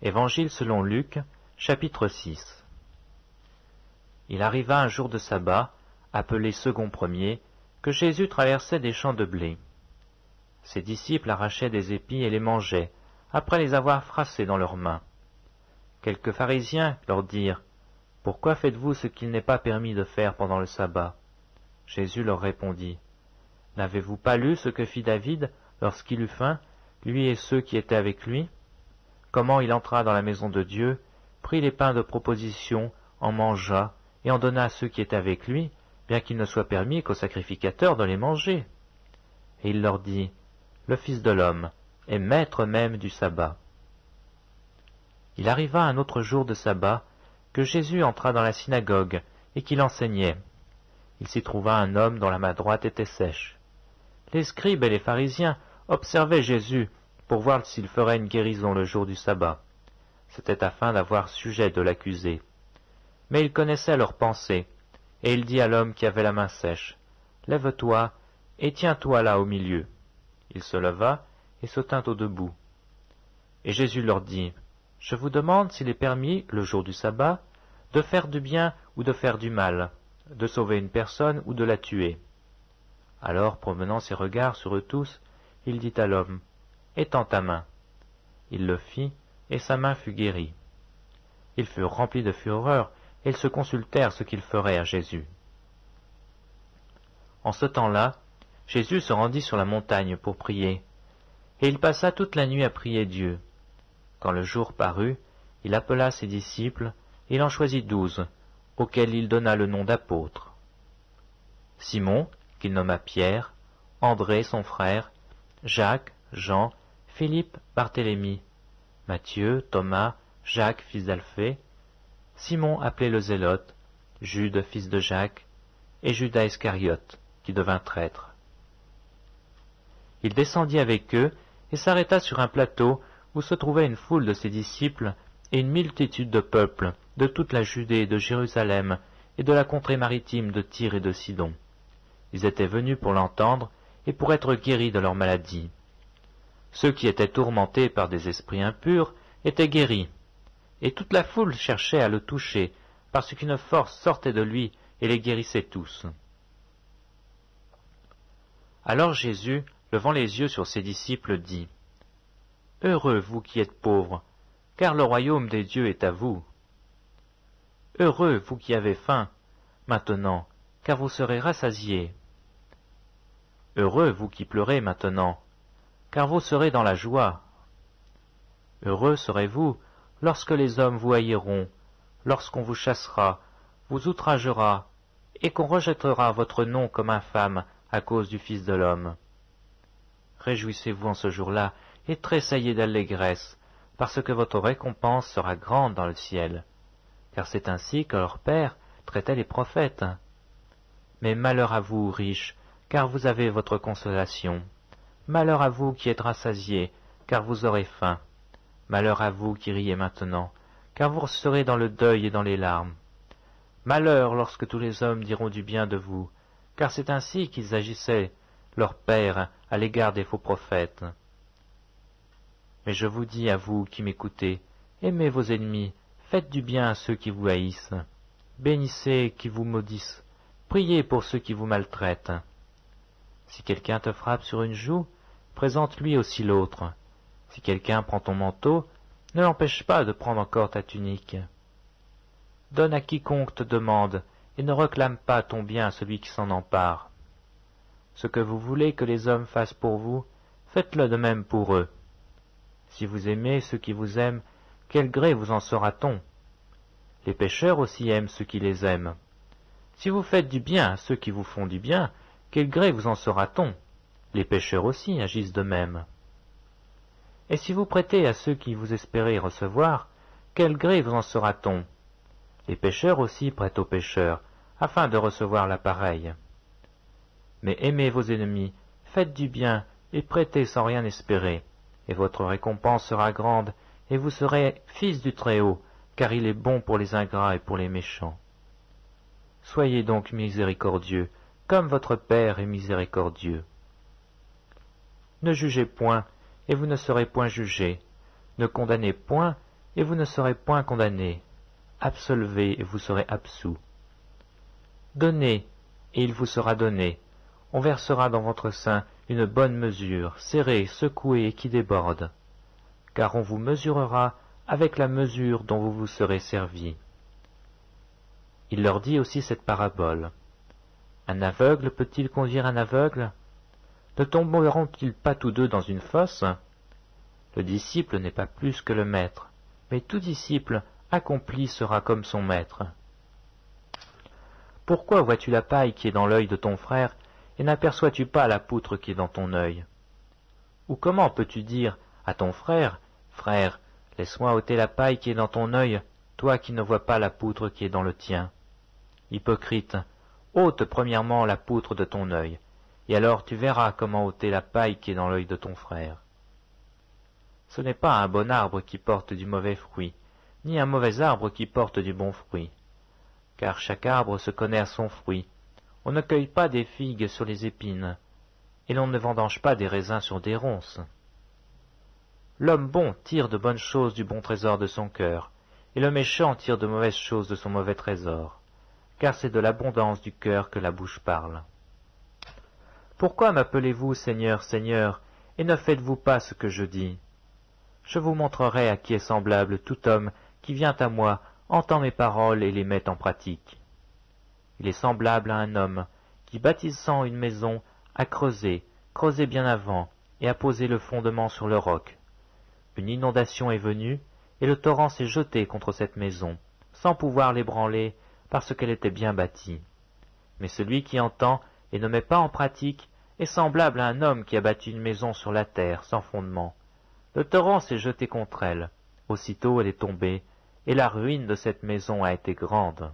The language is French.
Évangile selon Luc, chapitre 6. Il arriva un jour de sabbat, appelé second premier, que Jésus traversait des champs de blé. Ses disciples arrachaient des épis et les mangeaient, après les avoir froissés dans leurs mains. Quelques pharisiens leur dirent, « Pourquoi faites-vous ce qu'il n'est pas permis de faire pendant le sabbat ?» Jésus leur répondit, « N'avez-vous pas lu ce que fit David lorsqu'il eut faim, lui et ceux qui étaient avec lui ? Comment il entra dans la maison de Dieu, prit les pains de proposition, en mangea, et en donna à ceux qui étaient avec lui, bien qu'il ne soit permis qu'aux sacrificateurs de les manger. Et il leur dit, le Fils de l'homme est maître même du sabbat. » Il arriva un autre jour de sabbat, que Jésus entra dans la synagogue, et qu'il enseignait. Il s'y trouva un homme dont la main droite était sèche. Les scribes et les pharisiens observaient Jésus, pour voir s'il ferait une guérison le jour du sabbat. C'était afin d'avoir sujet de l'accuser. Mais il connaissait leurs pensées, et il dit à l'homme qui avait la main sèche, « Lève-toi, et tiens-toi là au milieu. » Il se leva, et se tint au debout. Et Jésus leur dit, « Je vous demande s'il est permis, le jour du sabbat, de faire du bien ou de faire du mal, de sauver une personne ou de la tuer. » Alors, promenant ses regards sur eux tous, il dit à l'homme, « Étends ta main. » Il le fit, et sa main fut guérie. Ils furent remplis de fureur, et ils se consultèrent ce qu'ils feraient à Jésus. En ce temps-là, Jésus se rendit sur la montagne pour prier, et il passa toute la nuit à prier Dieu. Quand le jour parut, il appela ses disciples, et il en choisit 12, auxquels il donna le nom d'apôtres. Simon, qu'il nomma Pierre, André son frère, Jacques, Jean, Philippe, Barthélemy, Matthieu, Thomas, Jacques, fils d'Alphée, Simon appelé le Zélote, Jude, fils de Jacques, et Judas Iscariote, qui devint traître. Il descendit avec eux et s'arrêta sur un plateau où se trouvait une foule de ses disciples et une multitude de peuple de toute la Judée et de Jérusalem et de la contrée maritime de Tyr et de Sidon. Ils étaient venus pour l'entendre et pour être guéris de leur maladie. Ceux qui étaient tourmentés par des esprits impurs étaient guéris, et toute la foule cherchait à le toucher, parce qu'une force sortait de lui et les guérissait tous. Alors Jésus, levant les yeux sur ses disciples, dit, « Heureux vous qui êtes pauvres, car le royaume des dieux est à vous. Heureux vous qui avez faim, maintenant, car vous serez rassasiés. Heureux vous qui pleurez maintenant, car vous serez dans la joie. Heureux serez-vous lorsque les hommes vous haïront, lorsqu'on vous chassera, vous outragera, et qu'on rejettera votre nom comme infâme à cause du Fils de l'homme. Réjouissez-vous en ce jour-là, et tressaillez d'allégresse, parce que votre récompense sera grande dans le ciel, car c'est ainsi que leur Père traitait les prophètes. Mais malheur à vous, riches, car vous avez votre consolation. Malheur à vous qui êtes rassasiés, car vous aurez faim. Malheur à vous qui riez maintenant, car vous serez dans le deuil et dans les larmes. Malheur lorsque tous les hommes diront du bien de vous, car c'est ainsi qu'ils agissaient, leur Père, à l'égard des faux prophètes. Mais je vous dis à vous qui m'écoutez, aimez vos ennemis, faites du bien à ceux qui vous haïssent, bénissez qui vous maudissent, priez pour ceux qui vous maltraitent. Si quelqu'un te frappe sur une joue, présente-lui aussi l'autre. Si quelqu'un prend ton manteau, ne l'empêche pas de prendre encore ta tunique. Donne à quiconque te demande, et ne réclame pas ton bien à celui qui s'en empare. Ce que vous voulez que les hommes fassent pour vous, faites-le de même pour eux. Si vous aimez ceux qui vous aiment, quel gré vous en sera-t-on? Les pécheurs aussi aiment ceux qui les aiment. Si vous faites du bien à ceux qui vous font du bien, quel gré vous en sera-t-on? Les pécheurs aussi agissent de même. Et si vous prêtez à ceux qui vous espérez recevoir, quel gré vous en sera-t-on? Les pécheurs aussi prêtent aux pécheurs, afin de recevoir l'appareil. Mais aimez vos ennemis, faites du bien, et prêtez sans rien espérer, et votre récompense sera grande, et vous serez fils du Très-Haut, car il est bon pour les ingrats et pour les méchants. Soyez donc miséricordieux, comme votre Père est miséricordieux. Ne jugez point, et vous ne serez point jugés. Ne condamnez point, et vous ne serez point condamnés. Absolvez, et vous serez absous. Donnez, et il vous sera donné. On versera dans votre sein une bonne mesure, serrée, secouée et qui déborde. Car on vous mesurera avec la mesure dont vous vous serez servis. Il leur dit aussi cette parabole. Un aveugle peut-il conduire un aveugle? Ne tomberont-ils pas tous deux dans une fosse? Le disciple n'est pas plus que le maître, mais tout disciple accompli sera comme son maître. Pourquoi vois-tu la paille qui est dans l'œil de ton frère, et n'aperçois-tu pas la poutre qui est dans ton œil? Ou comment peux-tu dire à ton frère, « Frère, laisse-moi ôter la paille qui est dans ton œil, toi qui ne vois pas la poutre qui est dans le tien. » Hypocrite, ôte premièrement la poutre de ton œil, et alors tu verras comment ôter la paille qui est dans l'œil de ton frère. Ce n'est pas un bon arbre qui porte du mauvais fruit, ni un mauvais arbre qui porte du bon fruit. Car chaque arbre se connaît à son fruit. On ne cueille pas des figues sur les épines, et l'on ne vendange pas des raisins sur des ronces. L'homme bon tire de bonnes choses du bon trésor de son cœur, et le méchant tire de mauvaises choses de son mauvais trésor, car c'est de l'abondance du cœur que la bouche parle. Pourquoi m'appelez-vous Seigneur, Seigneur, et ne faites-vous pas ce que je dis? Je vous montrerai à qui est semblable tout homme qui vient à moi, entend mes paroles et les met en pratique. Il est semblable à un homme qui, bâtissant une maison, a creusé bien avant, et a posé le fondement sur le roc. Une inondation est venue, et le torrent s'est jeté contre cette maison, sans pouvoir l'ébranler, parce qu'elle était bien bâtie. Mais celui qui entend et ne met pas en pratique est semblable à un homme qui a bâti une maison sur la terre, sans fondement. Le torrent s'est jeté contre elle, aussitôt elle est tombée, et la ruine de cette maison a été grande.